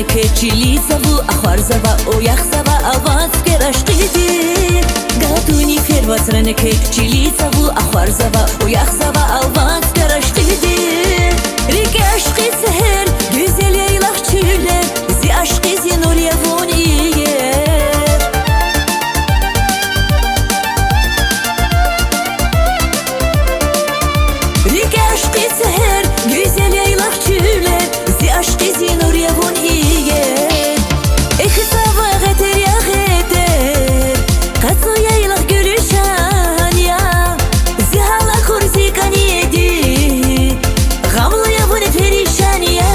که چیلی سوو اخوارزوا او یخزوا آواز که رشقیدی گاتونی فیر واسرنه که چیلی سوو اخوارزوا او یخزوا آواز که رشقیدی ریک عشقی سهر güzel yaylak çüller zi aşkı zi nur yavuniye ریک عشقی سهر güzel yaylak çüller zi aşkı zi nur yavuniye اخسوا غدر يا غدر قصو yaylak gülüşan ya zi hala kurzi kaniyedi غملو yavuni perişan ya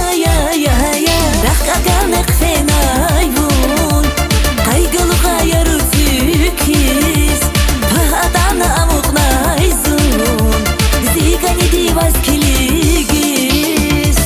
Raqaqanıq fenayvun Qaygılı qayarı tükiz Pahadana amuqnayzun Zigani divaz kiligis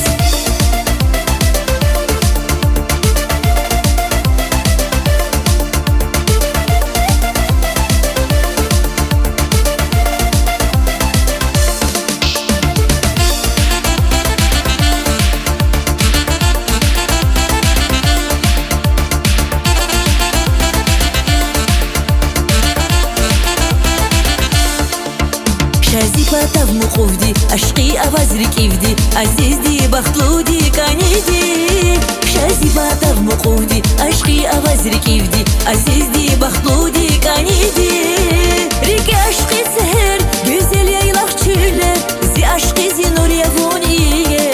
شازی پاتاو مخوفدی عشقی آواز رکیفدی عزیزدی بختلودی کانیدی شازی پاتاو مخوفدی عشقی آواز رکیفدی عزیزدی بختلودی کانیدی ریک عشقی سهر güzel yaylak çüller zi aşkı zi nur yavuniye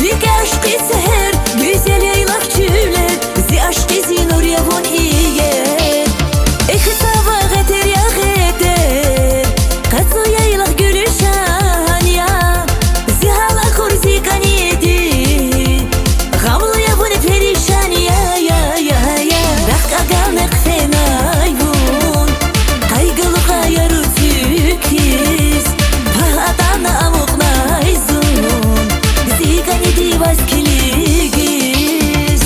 ریک عشقی سهر güzel yaylak çüller zi aşkı zi nur yavuniye اخسوا غدر يا غدر قصو yaylak gülüşan ya zi hala kurzi kaniyedi غملو yavuni perişan ya Raqaqanıq fenayvun Qaygılı qayarı tükiz Pahadana amuqnayzun Zigani divaz kiligis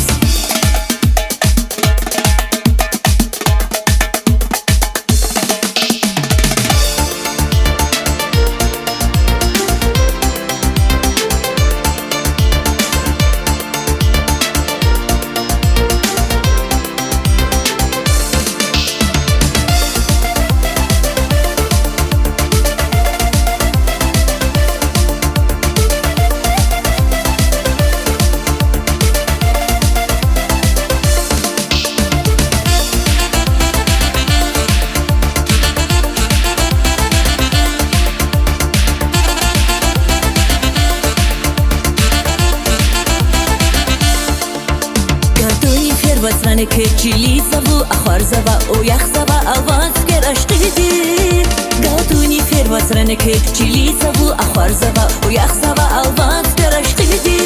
واسرانه که چیلی سوو اخوارزوا او یخزوا آواز که رشقیدی گاتونی فیر واسرانه که چیلی سوو اخوارزوا او یخزوا آواز که رشقیدی